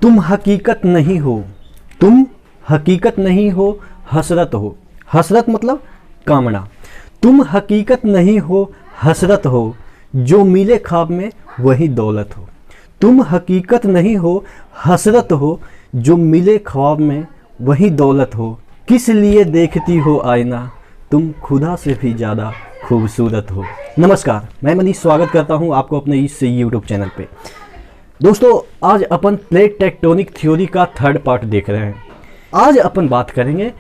तुम हकीकत नहीं हो, तुम हकीकत नहीं हो, हसरत हो। हसरत मतलब कामना। तुम हकीकत नहीं हो, हसरत हो, जो मिले ख्वाब में वही दौलत हो। तुम हकीकत नहीं हो, हसरत हो, जो मिले ख्वाब में वही दौलत हो। किस लिए देखती हो आईना, तुम खुदा से भी ज़्यादा खूबसूरत हो। नमस्कार, मैं मनीष स्वागत करता हूं आपको अपने इस यूट्यूब चैनल पे। दोस्तों, आज अपन प्लेट टेक्टोनिक थ्योरी का थर्ड पार्ट देख रहे हैं। आज अपन बात करेंगे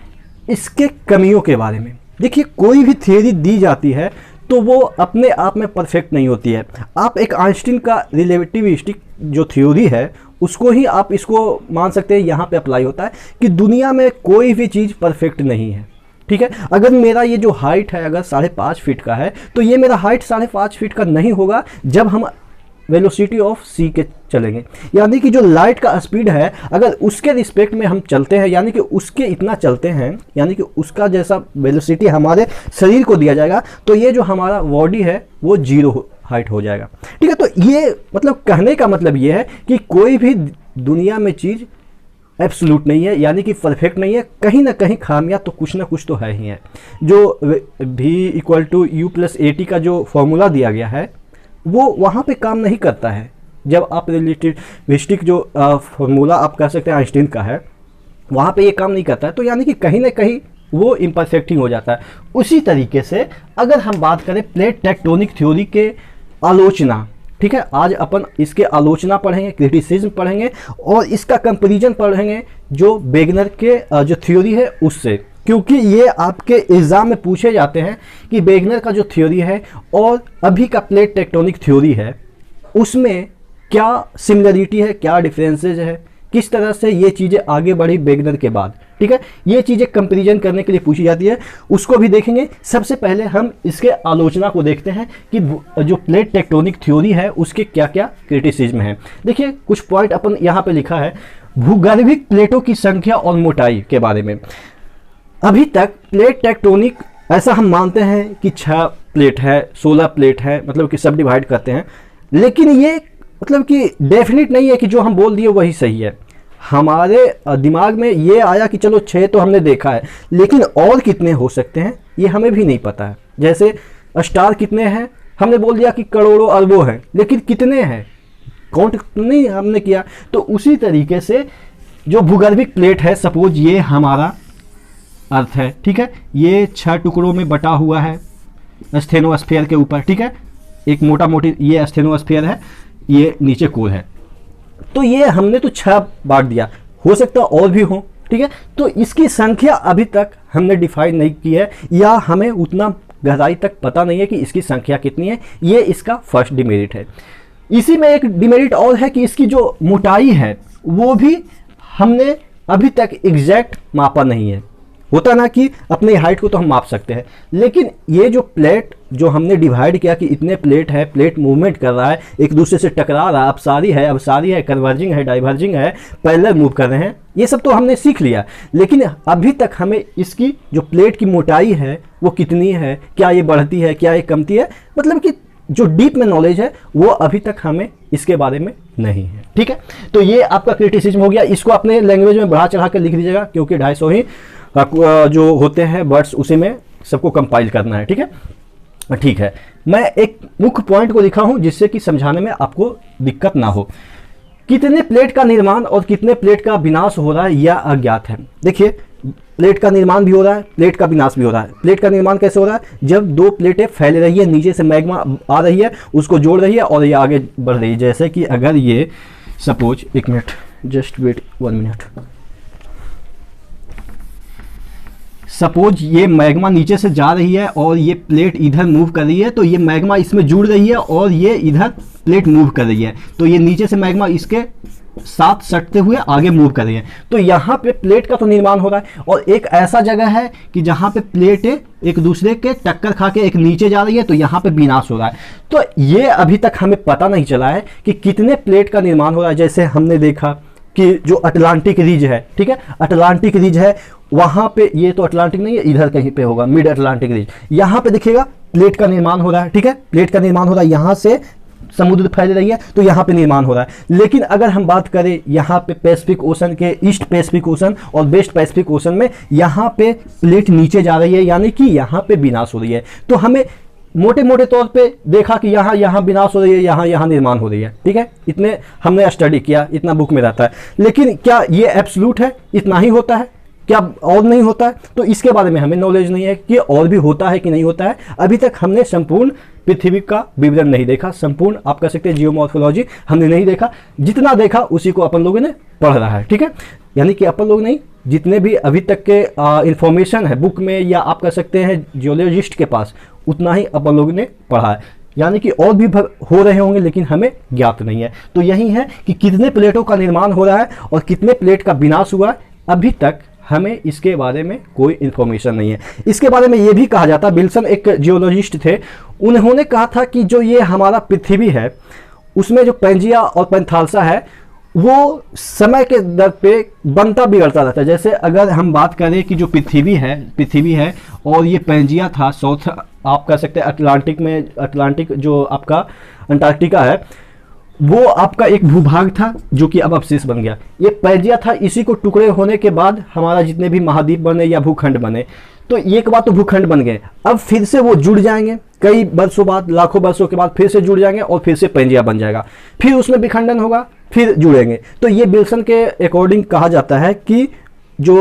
इसके कमियों के बारे में। देखिए, कोई भी थ्योरी दी जाती है तो वो अपने आप में परफेक्ट नहीं होती है। आप एक आइंस्टीन का रिलेटिविस्टिक जो थ्योरी है उसको ही आप इसको मान सकते हैं, यहाँ पे अप्लाई होता है कि दुनिया में कोई भी चीज़ परफेक्ट नहीं है। ठीक है, अगर मेरा ये जो हाइट है अगर 5.5 फीट का है तो ये मेरा हाइट 5.5 फीट का नहीं होगा जब हम वेलोसिटी ऑफ सी के चलेंगे। यानी कि जो लाइट का स्पीड है अगर उसके रिस्पेक्ट में हम चलते हैं, यानी कि उसके इतना चलते हैं, यानी कि उसका जैसा वेलोसिटी हमारे शरीर को दिया जाएगा तो ये जो हमारा बॉडी है वो 0 हाइट हो जाएगा। ठीक है, तो ये मतलब कहने का मतलब ये है कि कोई भी दुनिया में चीज़ एब्सोल्यूट नहीं है, यानी कि परफेक्ट नहीं है। कहीं ना कहीं खामियां तो कुछ ना कुछ तो है ही है। जो v = u+at का जो फॉर्मूला दिया गया है वो वहाँ पे काम नहीं करता है। जब आप रिलेटिविस्टिक जो फॉर्मूला आप कह सकते हैं आइंस्टीन का है, वहाँ पे ये काम नहीं करता है, तो यानी कि कहीं ना कहीं वो इम्परफेक्ट ही हो जाता है। उसी तरीके से अगर हम बात करें प्लेट टेक्टोनिक थ्योरी के आलोचना, ठीक है, आज अपन इसके आलोचना पढ़ेंगे, क्रिटिसिज्म पढ़ेंगे और इसका कंपैरिजन पढ़ेंगे जो वेगनर के जो थ्योरी है उससे, क्योंकि ये आपके एग्जाम में पूछे जाते हैं कि वेगनर का जो थ्योरी है और अभी का प्लेट टेक्टोनिक थ्योरी है उसमें क्या सिमिलरिटी है, क्या डिफरेंसेज है, किस तरह से ये चीज़ें आगे बढ़ी वेगनर के बाद। ठीक है, ये चीज़ें कंपैरिजन करने के लिए पूछी जाती है, उसको भी देखेंगे। सबसे पहले हम इसके आलोचना को देखते हैं कि जो प्लेट टेक्टोनिक थ्योरी है उसके क्या क्या क्रिटिसिज्म है। देखिए, कुछ पॉइंट अपन यहाँ पे लिखा है भूगर्भिक प्लेटों की संख्या और मोटाई के बारे में। अभी तक प्लेट टेक्टोनिक ऐसा हम मानते हैं कि 6 प्लेट है, 16 प्लेट है, मतलब कि सब डिवाइड करते हैं, लेकिन ये मतलब कि डेफिनेट नहीं है कि जो हम बोल दिए वही सही है। हमारे दिमाग में ये आया कि चलो 6 तो हमने देखा है, लेकिन और कितने हो सकते हैं ये हमें भी नहीं पता है। जैसे स्टार कितने हैं, हमने बोल दिया कि करोड़ों अरबों हैं, लेकिन कितने हैं काउंट नहीं हमने किया। तो उसी तरीके से जो भूगर्भिक प्लेट है, सपोज ये हमारा अर्थ है, ठीक है, ये 6 टुकड़ों में बटा हुआ है स्टेनोस्फीयर के ऊपर। ठीक है, एक मोटा मोटी ये स्टेनोस्फीयर है, ये नीचे कोर है, तो ये हमने तो 6 बांट दिया, हो सकता है और भी हो। ठीक है, तो इसकी संख्या अभी तक हमने डिफाइन नहीं की है या हमें उतना गहराई तक पता नहीं है कि इसकी संख्या कितनी है। ये इसका फर्स्ट डिमेरिट है। इसी में एक डिमेरिट और है कि इसकी जो मोटाई है वो भी हमने अभी तक एग्जैक्ट मापा नहीं है। होता ना कि अपने हाइट को तो हम माप सकते हैं, लेकिन ये जो प्लेट जो हमने डिवाइड किया कि इतने प्लेट है, प्लेट मूवमेंट कर रहा है, एक दूसरे से टकरा रहा है, अपसारी है, कन्वर्जिंग है, डाइवर्जिंग है, पैरेलल मूव कर रहे हैं, ये सब तो हमने सीख लिया, लेकिन अभी तक हमें इसकी जो प्लेट की मोटाई है वो कितनी है, क्या ये बढ़ती है, क्या ये कमती है, मतलब कि जो डीप में नॉलेज है वो अभी तक हमें इसके बारे में नहीं है। ठीक है, तो ये आपका क्रिटिसिज्म हो गया। इसको अपने लैंग्वेज में बढ़ा चढ़ा कर लिख दीजिएगा, क्योंकि 250 ही जो होते हैं वर्ड्स उसी में सबको कंपाइल करना है। ठीक है, ठीक है, मैं एक मुख्य पॉइंट को लिखा हूं जिससे कि समझाने में आपको दिक्कत ना हो। कितने प्लेट का निर्माण और कितने प्लेट का विनाश हो रहा है यह अज्ञात है। देखिए, प्लेट का निर्माण भी हो रहा है, प्लेट का विनाश भी हो रहा है। प्लेट का निर्माण कैसे हो रहा है, जब 2 प्लेटें फैल रही है, नीचे से मैग्मा आ रही है, उसको जोड़ रही है और ये आगे बढ़ रही है। जैसे कि अगर ये suppose, 1 minute, just wait 1 minute, suppose ये मैग्मा नीचे से जा रही है और ये प्लेट इधर मूव कर रही है, तो ये मैग्मा इसमें जुड़ रही है और ये इधर प्लेट मूव कर रही है, तो ये नीचे से मैग्मा इसके साथ सटते हुए आगे मूव कर रही है। तो यहाँ पे प्लेट का तो निर्माण हो रहा है और एक ऐसा जगह है कि जहाँ पे प्लेटें एक दूसरे के टक्कर खा के एक नीचे जा रही है, तो यहाँ पे विनाश हो रहा है। तो ये अभी तक हमें पता नहीं चला है कि कितने प्लेट का निर्माण हो रहा है। जैसे हमने देखा कि जो अटलांटिक रिज है, ठीक है, अटलांटिक रिज है, वहाँ पे ये तो अटलांटिक नहीं है, इधर कहीं पे होगा मिड अटलांटिक रिज, यहाँ पे देखिएगा प्लेट का निर्माण हो रहा है। ठीक है, प्लेट का निर्माण हो रहा है, यहाँ से समुद्र फैल रही है तो यहाँ पे निर्माण हो रहा है। लेकिन अगर हम बात करें यहाँ पे पैसिफिक ओशन के, ईस्ट पैसिफिक ओशन और वेस्ट पैसिफिक ओशन में, यहाँ पे प्लेट नीचे जा रही है, यानी कि यहाँ पे विनाश हो रही है। तो हमें मोटे मोटे तौर पे देखा कि यहाँ विनाश हो रही है, यहाँ निर्माण हो रही है, ठीक है। इतने हमने स्टडी किया, इतना बुक में रहता है। लेकिन क्या ये एब्सोल्यूट है, इतना ही होता है, क्या और नहीं होता है? तो इसके बारे में हमें नॉलेज नहीं है कि और भी होता है कि नहीं होता है। अभी तक हमने संपूर्ण पृथ्वी का विवरण नहीं देखा, संपूर्ण आप कह सकते हैं जियोमॉर्फोलॉजी हमने नहीं देखा। जितना देखा उसी को अपन लोगों ने पढ़ रहा है, ठीक है। यानी कि अपन लोग नहीं, जितने भी अभी तक के इंफॉर्मेशन है बुक में या आप कह सकते हैं जियोलॉजिस्ट के पास, उतना ही अपन लोगों ने पढ़ा है। यानी कि और भी हो रहे होंगे लेकिन हमें ज्ञात नहीं है। तो यही है कि कितने प्लेटों का निर्माण हो रहा है और कितने प्लेट का विनाश हुआ है, अभी तक हमें इसके बारे में कोई इन्फॉर्मेशन नहीं है। इसके बारे में ये भी कहा जाता है, विल्सन एक जियोलॉजिस्ट थे, उन्होंने कहा था कि जो ये हमारा पृथ्वी है उसमें जो पैंजिया और पैंथालसा है वो समय के दर पे बनता बिगड़ता रहता है। जैसे अगर हम बात करें कि जो पृथ्वी है और ये पैंजिया था, साउथ आप कह सकते हैं अटलांटिक में, अटलांटिक जो आपका अंटार्कटिका है वो आपका एक भूभाग था जो कि अब अवशेष बन गया। ये पैंजिया था, इसी को टुकड़े होने के बाद हमारा जितने भी महाद्वीप बने या भूखंड बने, तो एक बार तो भूखंड बन गए, अब फिर से वो जुड़ जाएंगे, कई वर्षों बाद, लाखों वर्षों के बाद फिर से जुड़ जाएंगे और फिर से पैंजिया बन जाएगा, फिर उसमें विखंडन होगा, फिर जुड़ेंगे। तो ये विल्सन के अकॉर्डिंग कहा जाता है कि जो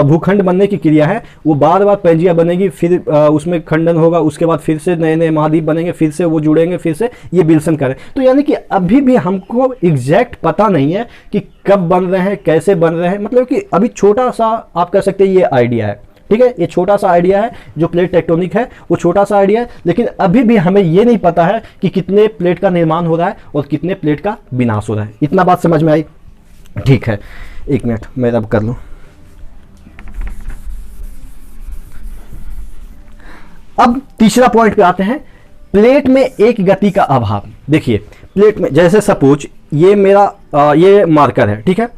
भूखंड बनने की क्रिया है वो बार बार पैंजिया बनेगी, फिर उसमें खंडन होगा, उसके बाद फिर से नए नए महाद्वीप बनेंगे, फिर से वो जुड़ेंगे, फिर से ये विल्सन करें। तो यानी कि अभी भी हमको एग्जैक्ट पता नहीं है कि कब बन रहे हैं, कैसे बन रहे हैं, मतलब कि अभी छोटा सा आप कह सकते हैं ये आइडिया है, ठीक है। ये छोटा सा आइडिया है, जो प्लेट टेक्टोनिक है वो छोटा सा आइडिया है, लेकिन अभी भी हमें ये नहीं पता है कि कितने प्लेट का निर्माण हो रहा है और कितने प्लेट का विनाश हो रहा है। इतना बात समझ में आई? ठीक है, एक मिनट मैं अब कर लूँ। अब तीसरा पॉइंट पे आते हैं, प्लेट में एक गति का अभाव। देखिए प्लेट में जैसे सपोज ये मेरा ये मार्कर है, ठीक है।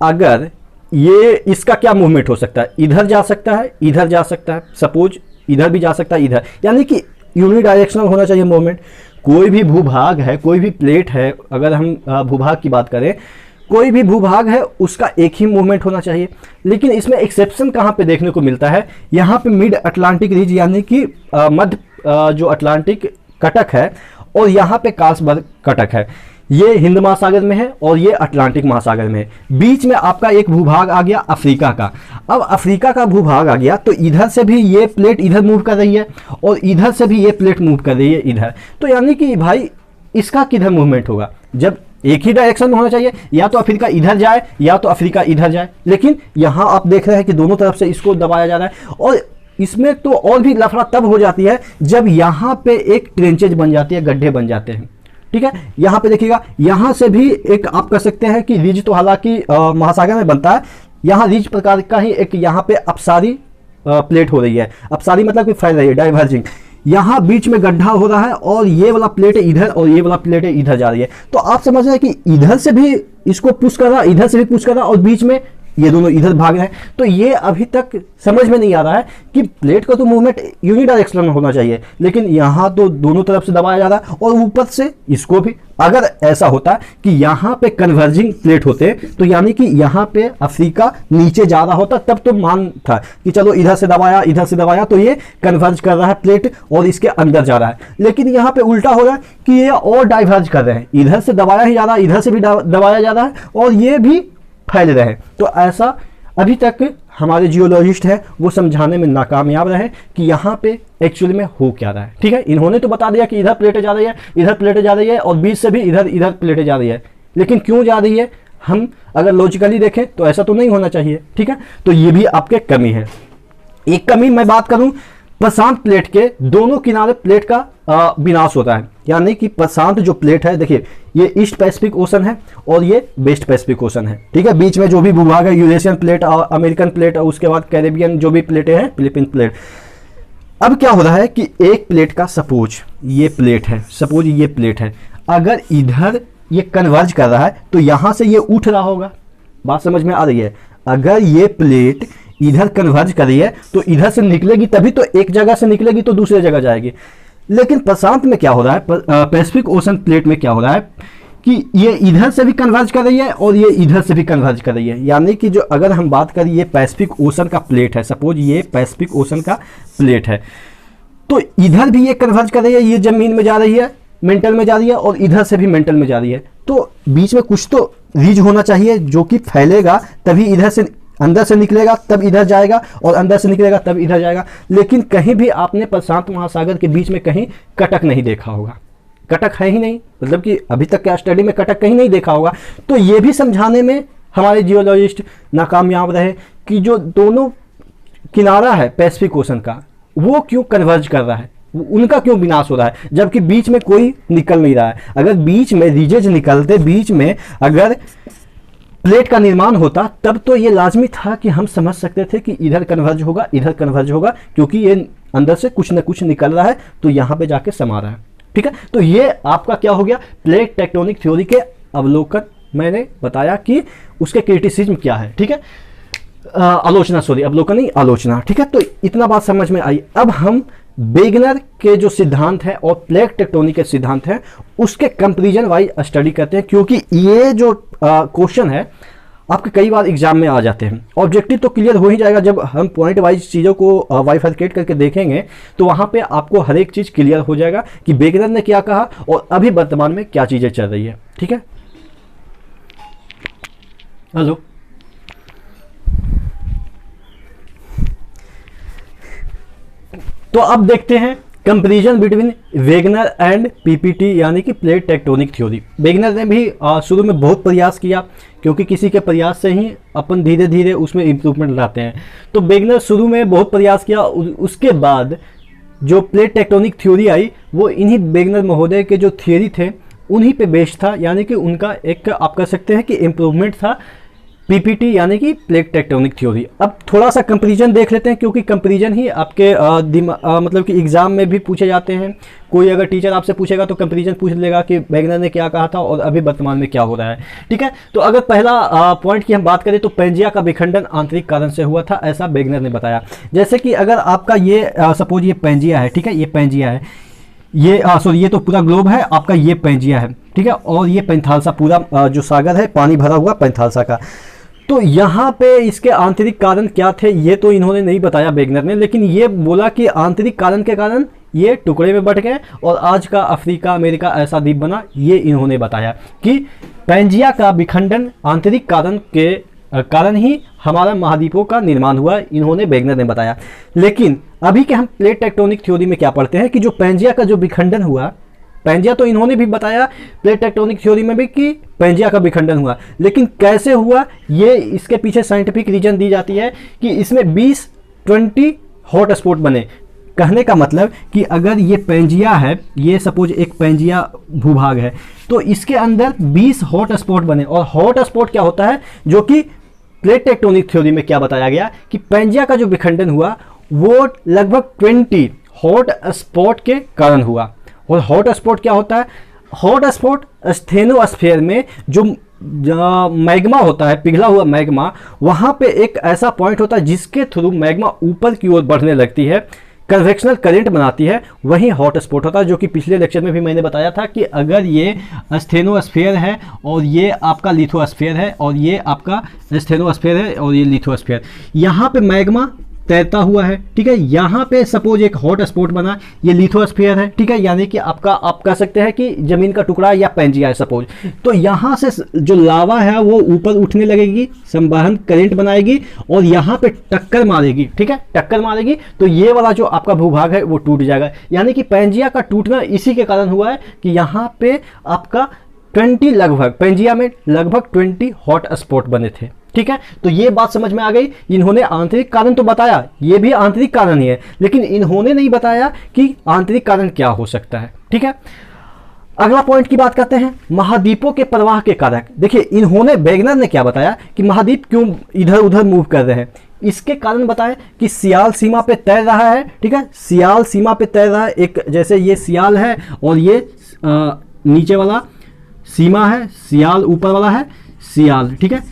अगर ये इसका क्या मूवमेंट हो सकता है, इधर जा सकता है, इधर जा सकता है, सपोज इधर भी जा सकता है, इधर, यानी कि यूनिडायरेक्शनल होना चाहिए मूवमेंट। कोई भी भूभाग है, कोई भी प्लेट है, अगर हम भूभाग की बात करें, कोई भी भूभाग है उसका एक ही मूवमेंट होना चाहिए। लेकिन इसमें एक्सेप्शन कहाँ पे देखने को मिलता है, यहाँ पे मिड अटलांटिक रीज यानी कि मध्य जो अटलांटिक कटक है और यहाँ पे कार्लसबर्ग कटक है, ये हिंद महासागर में है और ये अटलांटिक महासागर में है। बीच में आपका एक भूभाग आ गया अफ्रीका का। अब अफ्रीका का भूभाग आ गया तो इधर से भी ये प्लेट इधर मूव कर रही है और इधर से भी ये प्लेट मूव कर रही है इधर। तो यानी कि भाई इसका किधर मूवमेंट होगा, जब एक ही डायरेक्शन में होना चाहिए, या तो अफ्रीका इधर जाए या तो अफ्रीका इधर जाए। लेकिन यहाँ आप देख रहे हैं कि दोनों तरफ से इसको दबाया जा रहा है। और इसमें तो और भी लफड़ा तब हो जाती है जब यहाँ पे एक ट्रेंचेज बन जाती है, गड्ढे बन जाते हैं, ठीक है। यहाँ पे देखिएगा, यहाँ से भी एक आप कह सकते हैं कि रिज तो हालांकि महासागर में बनता है, यहाँ रिज प्रकार का ही एक यहाँ पे अपसारी प्लेट हो रही है। अपसारी मतलब कि फैल रही है, डाइवर्जिंग, यहाँ बीच में गड्ढा हो रहा है और ये वाला प्लेट इधर और ये वाला प्लेट इधर जा रही है। तो आप समझ रहे हैं कि इधर से भी इसको पुश कर रहा, इधर से भी पुश कर रहा और बीच में ये दोनों इधर भाग रहे हैं। तो ये अभी तक समझ में नहीं आ रहा है कि प्लेट का तो मूवमेंट यूनिडायरेक्शनल में होना चाहिए, लेकिन यहाँ तो दोनों तरफ से दबाया जा रहा है और ऊपर से इसको भी। अगर ऐसा होता कि यहाँ पे कन्वर्जिंग प्लेट होते तो यानी कि यहाँ पे अफ्रीका नीचे जा रहा होता, तब तो मान था कि चलो इधर से दबाया तो ये कन्वर्ज कर रहा है प्लेट और इसके अंदर जा रहा है। लेकिन यहाँ पे उल्टा हो रहा है कि ये और डाइवर्ज कर रहे हैं, इधर से दबाया ही जा रहा है, इधर से भी दबाया जा रहा है और ये भी फैल रहे हैं। तो ऐसा अभी तक हमारे जियोलॉजिस्ट हैं वो समझाने में नाकामयाब रहे कि यहाँ पे एक्चुअली में हो क्या रहा है, ठीक है। इन्होंने तो बता दिया कि इधर प्लेटें जा रही है, इधर प्लेटें जा रही है और बीच से भी इधर प्लेटें जा रही है, लेकिन क्यों जा रही है हम अगर लॉजिकली देखें तो ऐसा तो नहीं होना चाहिए, ठीक है। तो ये भी आपके कमी है। एक कमी मैं बात करूं, प्रशांत प्लेट के दोनों किनारे प्लेट का विनाश होता है। यानी कि प्रशांत जो प्लेट है, देखिए ये ईस्ट पैसिफिक ओशन है और ये वेस्ट पैसिफिक ओशन है, ठीक है। बीच में जो भी भूभाग है, यूरेशियन प्लेट और अमेरिकन प्लेट और उसके बाद कैरेबियन जो भी प्लेटें हैं, फिलीपीन प्लेट। अब क्या हो रहा है कि एक प्लेट का सपोज ये प्लेट है, अगर इधर ये कन्वर्ज कर रहा है तो यहां से ये उठ रहा होगा। बात समझ में आ रही है? अगर ये प्लेट इधर कन्वर्ज कर रही है तो इधर से निकलेगी, तभी तो एक जगह से निकलेगी तो दूसरी जगह जाएगी। लेकिन प्रशांत में क्या हो रहा है, पैसिफिक ओशन प्लेट में क्या हो रहा है कि ये इधर से भी कन्वर्ज कर रही है और ये इधर से भी कन्वर्ज कर रही है। यानी कि जो अगर हम बात करें ये पैसिफिक ओशन का प्लेट है, सपोज ये पैसिफिक ओशन का प्लेट है, तो इधर भी ये कन्वर्ज कर रही है, ये जमीन में जा रही है, मेंटल में जा रही है, और इधर से भी मेंटल में जा रही है। तो बीच में कुछ तो रीज होना चाहिए जो कि फैलेगा, तभी इधर से अंदर से निकलेगा, तब इधर जाएगा, और अंदर से निकलेगा तब इधर जाएगा। लेकिन कहीं भी आपने प्रशांत महासागर के बीच में कहीं कटक नहीं देखा होगा, कटक है ही नहीं, मतलब कि अभी तक के स्टडी में कटक कहीं नहीं देखा होगा। तो ये भी समझाने में हमारे जियोलॉजिस्ट नाकामयाब रहे कि जो दोनों किनारा है पैसिफिक ओशन का वो क्यों कन्वर्ज कर रहा है, उनका क्यों विनाश हो रहा है, जबकि बीच में कोई निकल नहीं रहा है। अगर बीच में रीजेज निकलते, बीच में अगर प्लेट का निर्माण होता, तब तो ये लाजमी था कि हम समझ सकते थे कि इधर कन्वर्ज होगा, इधर कन्वर्ज होगा, क्योंकि ये अंदर से कुछ ना कुछ निकल रहा है तो यहाँ पे जाके समा रहा है। ठीक है, तो ये आपका क्या हो गया, प्लेट टेक्टोनिक थ्योरी के अवलोकन, मैंने बताया कि उसके क्रिटिसिज्म क्या है। ठीक है, आलोचना, सॉरी अवलोकन नहीं, आलोचना। ठीक है, तो इतना बात समझ में आई। अब हम वेगनर के जो सिद्धांत है और प्लेट टेक्टोनिक के सिद्धांत है उसके कंपैरिजन वाइज स्टडी करते हैं, क्योंकि ये जो क्वेश्चन है आपके कई बार एग्जाम में आ जाते हैं। ऑब्जेक्टिव तो क्लियर हो ही जाएगा, जब हम पॉइंट वाइज चीज़ों को बाइफरकेट करके देखेंगे तो वहाँ पे आपको हर एक चीज़ क्लियर हो जाएगा कि वेगनर ने क्या कहा और अभी वर्तमान में क्या चीज़ें चल रही है। ठीक है, हेलो, तो अब देखते हैं comparison between Wegener and PPT यानी कि प्लेट टेक्टोनिक थ्योरी। वेगनर ने भी शुरू में बहुत प्रयास किया, क्योंकि किसी के प्रयास से ही अपन धीरे धीरे उसमें इम्प्रूवमेंट लाते हैं। तो वेगनर शुरू में बहुत प्रयास किया, उसके बाद जो प्लेट टेक्टोनिक थ्योरी आई वो इन्हीं वेगनर महोदय के जो थ्योरी थे उन्हीं पे बेस्ड था, यानी कि उनका एक आप कह सकते हैं कि इम्प्रूवमेंट था पीपीटी यानी कि प्लेट टेक्टोनिक थ्योरी। अब थोड़ा सा कंपैरिजन देख लेते हैं, क्योंकि कंपैरिजन ही आपके मतलब कि एग्जाम में भी पूछे जाते हैं। कोई अगर टीचर आपसे पूछेगा तो कंपैरिजन पूछ लेगा कि वेगनर ने क्या कहा था और अभी वर्तमान में क्या हो रहा है। ठीक है, तो अगर पहला पॉइंट की हम बात करें तो पेंजिया का विखंडन आंतरिक कारण से हुआ था, ऐसा वेगनर ने बताया। जैसे कि अगर आपका ये सपोज ये पेंजिया है, ठीक है, ये पेंजिया है, ये सॉरी ये तो पूरा ग्लोब है आपका, ये पेंजिया है, ठीक है, और ये पैंथालसा पूरा जो सागर है पानी भरा हुआ पैंथालसा का। तो यहाँ पे इसके आंतरिक कारण क्या थे ये तो इन्होंने नहीं बताया वेगनर ने, लेकिन ये बोला कि आंतरिक कारण के कारण ये टुकड़े में बट गए और आज का अफ्रीका अमेरिका ऐसा द्वीप बना, ये इन्होंने बताया कि पेंजिया का विखंडन आंतरिक कारण के कारण ही हमारा महाद्वीपों का निर्माण हुआ, इन्होंने वेगनर ने बताया। लेकिन अभी के हम प्लेट टेक्टोनिक थ्योरी में क्या पढ़ते हैं कि जो पेंजिया का जो विखंडन हुआ, पेंजिया तो इन्होंने भी बताया प्लेट टेक्टोनिक थ्योरी में भी कि पेंजिया का विखंडन हुआ, लेकिन कैसे हुआ ये इसके पीछे साइंटिफिक रीजन दी जाती है कि इसमें 20-20 हॉट स्पॉट बने। कहने का मतलब कि अगर ये पेंजिया है, ये सपोज एक पेंजिया भूभाग है, तो इसके अंदर 20 हॉट स्पॉट बने। और हॉट स्पॉट क्या होता है, जो कि प्लेट टेक्टोनिक थ्योरी में क्या बताया गया कि पेंजिया का जो विखंडन हुआ वो लगभग 20 हॉट स्पॉट के कारण हुआ। और हॉट स्पॉट क्या होता है, हॉट स्पॉट स्टेनोस्फीयर में जो मैग्मा होता है, पिघला हुआ मैग्मा, वहाँ पे एक ऐसा पॉइंट होता है जिसके थ्रू मैग्मा ऊपर की ओर बढ़ने लगती है, कन्वेक्शनल करंट बनाती है, वही हॉट स्पॉट होता है। जो कि पिछले लेक्चर में भी मैंने बताया था कि अगर ये स्टेनोस्फीयर है और ये आपका लिथोस्फीयर है और ये आपका स्टेनोस्फीयर है और ये लिथोस्फीयर, यहाँ पे मैग्मा तैरता हुआ है, ठीक है, यहाँ पे सपोज एक हॉट स्पॉट बना, ये लिथोस्फीयर है, ठीक है, यानी कि आपका आप कह सकते हैं कि जमीन का टुकड़ा या पेंजिया है सपोज। तो यहाँ से जो लावा है वो ऊपर उठने लगेगी, संवहन करंट बनाएगी और यहाँ पे टक्कर मारेगी, ठीक है, टक्कर मारेगी तो ये वाला जो आपका भूभाग है वो टूट जाएगा। यानी कि पेंजिया का टूटना इसी के कारण हुआ है कि यहाँ पे आपका 20 लगभग पेंजिया में लगभग 20 हॉट स्पॉट बने थे। ठीक है, तो ये बात समझ में आ गई। इन्होंने आंतरिक कारण तो बताया, ये भी आंतरिक कारण ही है, लेकिन इन्होंने नहीं बताया कि आंतरिक कारण क्या हो सकता है। ठीक है, अगला पॉइंट की बात करते हैं, महाद्वीपों के प्रवाह के कारक। देखिए इन्होंने वेगनर ने क्या बताया कि महाद्वीप क्यों इधर उधर मूव कर रहे हैं, इसके कारण बताएं कि सियाल सीमा पे तैर रहा है, ठीक है, सियाल सीमा पे तैर रहा है, एक जैसे ये सियाल है और ये नीचे वाला सीमा है, सियाल ऊपर वाला है सियाल, ठीक है,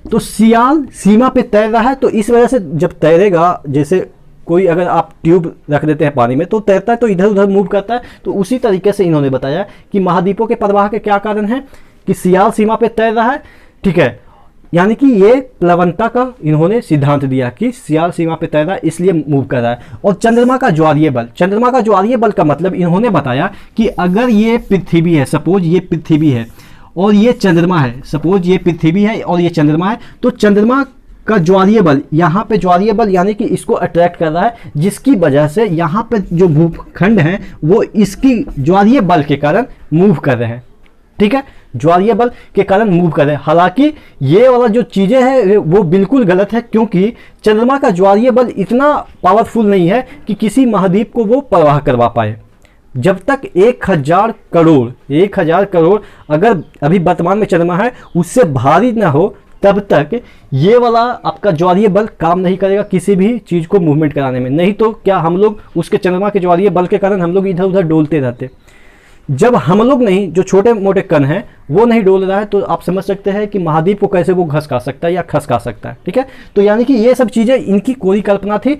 तो सियाल सीमा पे तैर रहा है, तो इस वजह से जब तैरेगा, जैसे कोई अगर आप ट्यूब रख देते हैं पानी में तो तैरता है, तो इधर उधर मूव करता है। तो उसी तरीके से इन्होंने बताया कि महाद्वीपों के प्रवाह के क्या कारण है कि सियाल सीमा पे तैर रहा है, ठीक है, यानी कि ये प्लवनता का इन्होंने सिद्धांत दिया कि सियाल सीमा पे तैर रहा है इसलिए मूव कर रहा है। और चंद्रमा का ज्वारीय बल, चंद्रमा का ज्वारीय बल का मतलब इन्होंने बताया कि अगर ये पृथ्वी है, सपोज ये पृथ्वी है और ये चंद्रमा है, सपोज ये पृथ्वी है और ये चंद्रमा है, तो चंद्रमा का ज्वारीय बल, यहाँ पे ज्वारीय बल यानी कि इसको अट्रैक्ट कर रहा है, जिसकी वजह से यहाँ पे जो भूखंड हैं वो इसकी ज्वारीय बल के कारण मूव कर रहे हैं, ठीक है, ज्वारीय बल के कारण मूव कर रहे हैं। हालांकि ये वाला जो चीज़ें हैं वो बिल्कुल गलत है, क्योंकि चंद्रमा का ज्वारीय बल इतना पावरफुल नहीं है कि किसी महाद्वीप को वो प्रवाह करवा पाए। जब तक 1000 करोड़ अगर अभी वर्तमान में चंद्रमा है उससे भारी ना हो, तब तक ये वाला आपका ज्वारीय बल काम नहीं करेगा किसी भी चीज़ को मूवमेंट कराने में। नहीं तो क्या हम लोग उसके चंद्रमा के ज्वारीय बल के कारण हम लोग इधर उधर डोलते रहते। जब हम लोग नहीं, जो छोटे मोटे कण हैं वो नहीं डोल रहा है, तो आप समझ सकते हैं कि महाद्वीप को कैसे वो घसका सकता है या खसका सकता है, ठीक है। तो यानी कि ये सब चीज़ें इनकी कोई कल्पना थी,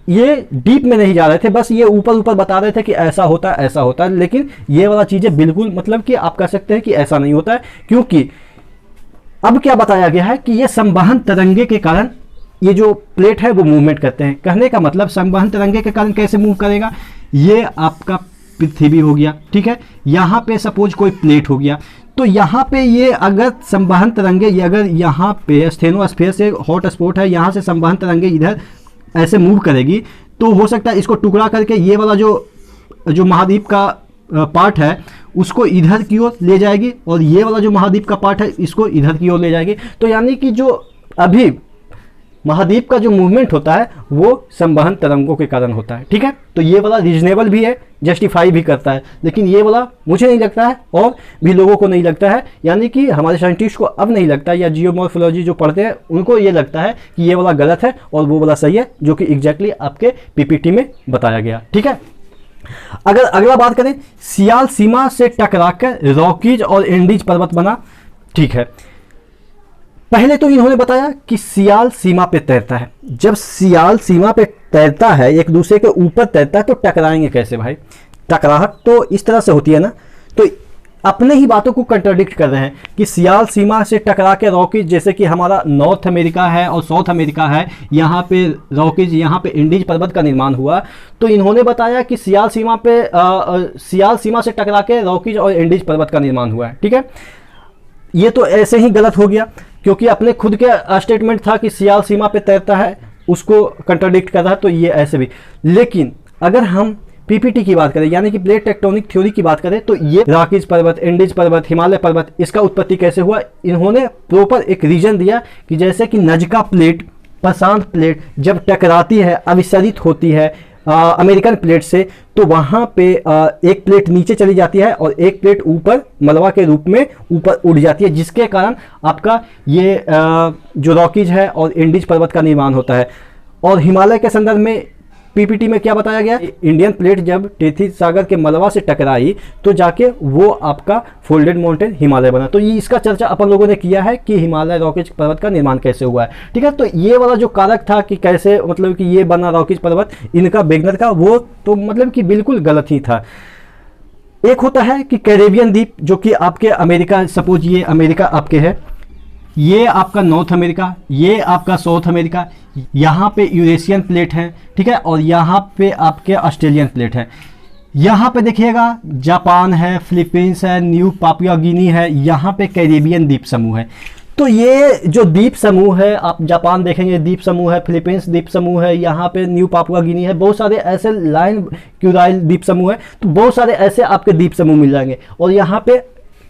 ये डीप में नहीं जा रहे थे, बस ये ऊपर ऊपर बता रहे थे कि ऐसा होता है ऐसा होता है। लेकिन ये वाला चीज़ें बिल्कुल मतलब कि आप कह सकते हैं कि ऐसा नहीं होता है, क्योंकि अब क्या बताया गया है कि ये संवहन तरंगे के कारण ये जो प्लेट है वो मूवमेंट करते हैं। कहने का मतलब संवहन तरंगे के कारण कैसे मूव करेगा, ये आपका पृथ्वी हो गया, ठीक है, यहाँ पे सपोज कोई प्लेट हो गया, तो यहाँ पे ये अगर संवहन तरंगे, ये अगर यहाँ पे स्टेनोस्फीयर से हॉट स्पॉट है, यहाँ से संवहन तरंगे इधर ऐसे मूव करेगी, तो हो सकता है इसको टुकड़ा करके ये वाला जो महाद्वीप का पार्ट है उसको इधर की ओर ले जाएगी, और ये वाला जो महाद्वीप का पार्ट है इसको इधर की ओर ले जाएगी। तो यानी कि जो अभी महाद्वीप का जो मूवमेंट होता है वो संवहन तरंगों के कारण होता है, ठीक है। तो ये वाला रीजनेबल भी है, जस्टिफाई भी करता है, लेकिन ये वाला मुझे नहीं लगता है और भी लोगों को नहीं लगता है, यानी कि हमारे साइंटिस्ट को अब नहीं लगता, या जियोमॉर्फोलॉजी जो पढ़ते हैं उनको ये लगता है कि ये वाला गलत है और वो वाला सही है, जो कि एग्जैक्टली आपके पीपीटी में बताया गया, ठीक है। अगर अगला बात करें, सियाल सीमा से टकराकर रॉकीज और एंडीज पर्वत बना, ठीक है। पहले तो इन्होंने बताया कि सियाल सीमा पे तैरता है। जब सियाल सीमा पे तैरता है, एक दूसरे के ऊपर तैरता है, तो टकराएंगे कैसे भाई? टकराहट तो इस तरह से होती है ना, तो अपने ही बातों को कंट्राडिक्ट कर रहे हैं कि सियाल सीमा से टकरा के रॉकीज, जैसे कि हमारा नॉर्थ अमेरिका है और साउथ अमेरिका है, यहाँ पे रॉकीज, यहाँ पे इंडीज पर्वत का निर्माण हुआ। तो इन्होंने बताया कि सियाल सीमा से टकरा के रॉकीज और इंडीज पर्वत का निर्माण हुआ है, ठीक है। ये तो ऐसे ही गलत हो गया, क्योंकि अपने खुद के स्टेटमेंट था कि सियाल सीमा पे तैरता है, उसको कंट्राडिक्ट कर रहा है, तो ये ऐसे भी। लेकिन अगर हम पीपीटी की बात करें, यानी कि प्लेट टेक्टोनिक थ्योरी की बात करें, तो ये रॉकीज पर्वत, एंडीज पर्वत, हिमालय पर्वत, इसका उत्पत्ति कैसे हुआ, इन्होंने प्रॉपर एक रीजन दिया कि जैसे कि नजका प्लेट, प्रशांत प्लेट जब टकराती है, अविचलित होती है अमेरिकन प्लेट से, तो वहाँ पे एक प्लेट नीचे चली जाती है और एक प्लेट ऊपर मलबा के रूप में ऊपर उड़ जाती है, जिसके कारण आपका ये जो रॉकीज है और इंडीज पर्वत का निर्माण होता है। और हिमालय के संदर्भ में पीपीटी में क्या बताया गया, इंडियन प्लेट जब टेथी सागर के मलबा से टकराई तो जाके वो आपका फोल्डेड माउंटेन हिमालय बना। तो ये इसका चर्चा अपन लोगों ने किया है कि हिमालय रॉकीज पर्वत का निर्माण कैसे हुआ है, ठीक है। तो ये वाला जो कारक था कि कैसे मतलब कि ये बना रॉकीज पर्वत इनका वेगनर का, वो तो मतलब कि बिल्कुल गलत ही था। एक होता है कि कैरेबियन द्वीप, जो कि आपके अमेरिका, सपोज ये अमेरिका आपके है, ये आपका नॉर्थ अमेरिका, ये आपका साउथ अमेरिका, यहाँ पे यूरेशियन प्लेट है, ठीक है, और यहाँ पे आपके ऑस्ट्रेलियन प्लेट है। यहाँ पे देखिएगा जापान है, फिलीपींस है, न्यू पापुआ गिनी है, यहाँ पे कैरेबियन द्वीप समूह है। तो ये जो द्वीप समूह है, आप जापान देखेंगे द्वीप समूह है, फिलीपींस द्वीप समूह है, यहाँ पे न्यू पापुआ गिनी है, बहुत सारे ऐसे लाइन क्यूराइल द्वीप समूह है, तो बहुत सारे ऐसे आपके द्वीप समूह मिल जाएंगे, और यहाँ पे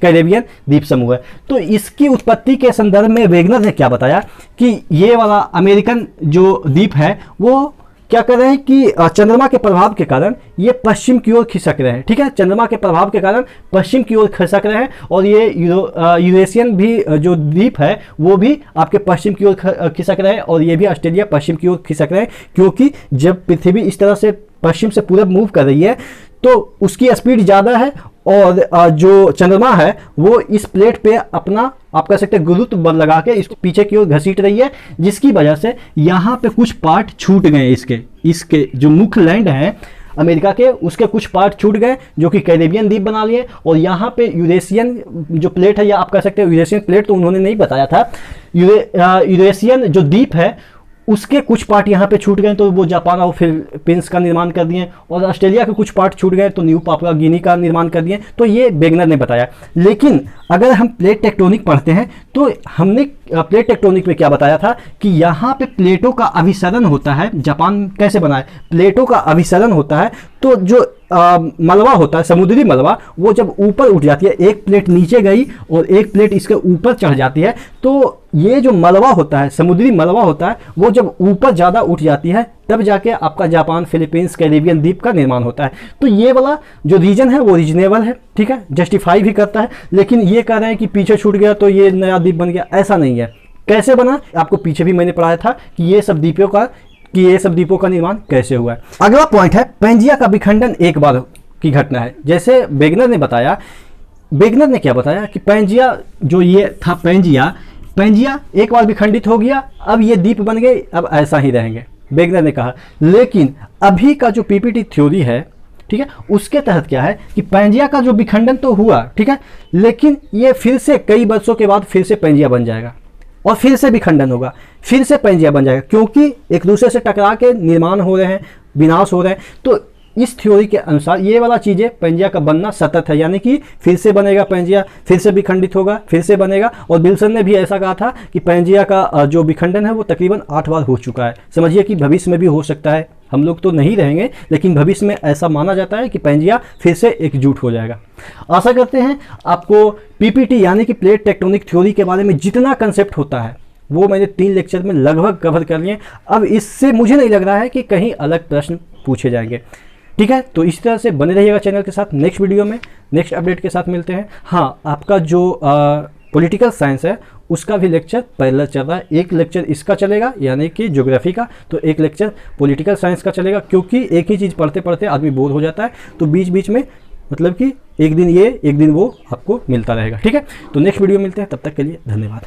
कैरेबियन द्वीप समूह है। तो इसकी उत्पत्ति के संदर्भ में वेगनर ने क्या बताया कि ये वाला अमेरिकन जो द्वीप है वो क्या कर रहे हैं कि चंद्रमा के प्रभाव के कारण ये पश्चिम की ओर खिसक रहे हैं, ठीक है, चंद्रमा के प्रभाव के कारण पश्चिम की ओर खिसक रहे हैं, और ये यूरेशियन भी जो द्वीप है वो भी आपके पश्चिम की ओर खिसक रहे हैं, और ये भी ऑस्ट्रेलिया पश्चिम की ओर खिसक रहे हैं, क्योंकि जब पृथ्वी इस तरह से पश्चिम से पूरब मूव कर रही है तो उसकी स्पीड ज़्यादा है, और जो चंद्रमा है वो इस प्लेट पे अपना आप कह सकते हैं गुरुत्व बल लगा के इसको पीछे की ओर घसीट रही है, जिसकी वजह से यहाँ पे कुछ पार्ट छूट गए। इसके जो मुख्य लैंड है अमेरिका के, उसके कुछ पार्ट छूट गए जो कि कैरेबियन द्वीप बना लिए। और यहाँ पे यूरेशियन जो प्लेट है, या आप कह सकते हैं यूरेशियन प्लेट तो उन्होंने नहीं बताया था, यूरेशियन जो द्वीप है उसके कुछ पार्ट यहाँ पे छूट गए, तो वो जापान और फिलीपींस का निर्माण कर दिए। और ऑस्ट्रेलिया के कुछ पार्ट छूट गए तो न्यू पापुआ गिनी का निर्माण कर दिए। तो ये वेगनर ने बताया। लेकिन अगर हम प्लेट टेक्टोनिक पढ़ते हैं तो हमने प्लेट टेक्टोनिक में क्या बताया था कि यहाँ पे प्लेटों का अभिसरण होता है। जापान कैसे बना है, प्लेटों का अभिसरण होता है। तो जो मलबा होता है, समुद्री मलबा, वो जब ऊपर उठ जाती है, एक प्लेट नीचे गई और एक प्लेट इसके ऊपर चढ़ जाती है, तो ये जो मलबा होता है, समुद्री मलबा होता है, वो जब ऊपर ज़्यादा उठ जाती है तब जाके आपका जापान, फिलीपींस, कैरेबियन द्वीप का निर्माण होता है। तो ये वाला जो रीजन है वो रीजनेबल है, ठीक है, जस्टिफाई भी करता है। लेकिन ये कह रहे हैं कि पीछे छूट गया तो ये नया द्वीप बन गया, ऐसा नहीं है। कैसे बना, आपको पीछे भी मैंने पढ़ाया था कि ये सब द्वीपों का निर्माण कैसे हुआ है। अगला पॉइंट है पेंजिया का विखंडन एक बार की घटना है। जैसे वेगनर ने बताया, वेगनर ने क्या बताया कि पेंजिया जो ये था, पेंजिया एक बार विखंडित हो गया, अब ये द्वीप बन गए, अब ऐसा ही रहेंगे, वेगनर ने कहा। लेकिन अभी का जो पीपीटी थ्योरी है, ठीक है, उसके तहत क्या है कि पेंजिया का जो विखंडन तो हुआ, ठीक है, लेकिन ये फिर से कई वर्षों के बाद फिर से पेंजिया बन जाएगा और फिर से विखंडन होगा, फिर से पेंजिया बन जाएगा, क्योंकि एक दूसरे से टकरा के निर्माण हो रहे हैं, विनाश हो रहे हैं। तो इस थ्योरी के अनुसार ये वाला चीज़ें पेंजिया का बनना सतत है, यानी कि फिर से बनेगा पेंजिया, फिर से विखंडित होगा, फिर से बनेगा। और विल्सन ने भी ऐसा कहा था कि पेंजिया का जो विखंडन है वो तकरीबन 8 बार हो चुका है। समझिए कि भविष्य में भी हो सकता है, हम लोग तो नहीं रहेंगे, लेकिन भविष्य में ऐसा माना जाता है कि पेंजिया फिर से एकजुट हो जाएगा। आशा करते हैं आपको पीपीटी यानी कि प्लेट टेक्टोनिक थ्योरी के बारे में जितना कंसेप्ट होता है वो मैंने 3 लेक्चर में लगभग कवर कर लिए। अब इससे मुझे नहीं लग रहा है कि कहीं अलग प्रश्न पूछे जाएंगे, ठीक है। तो इस तरह से बने रहिएगा चैनल के साथ। नेक्स्ट वीडियो में नेक्स्ट अपडेट के साथ मिलते हैं। हाँ, आपका जो पॉलिटिकल साइंस है उसका भी लेक्चर पैरेलल चल रहा है। एक लेक्चर इसका चलेगा यानी कि ज्योग्राफी का, तो एक लेक्चर पॉलिटिकल साइंस का चलेगा, क्योंकि एक ही चीज़ पढ़ते पढ़ते आदमी बोर हो जाता है। तो बीच बीच में मतलब कि एक दिन ये एक दिन वो आपको मिलता रहेगा, ठीक है। तो नेक्स्ट वीडियो मिलते हैं, तब तक के लिए धन्यवाद।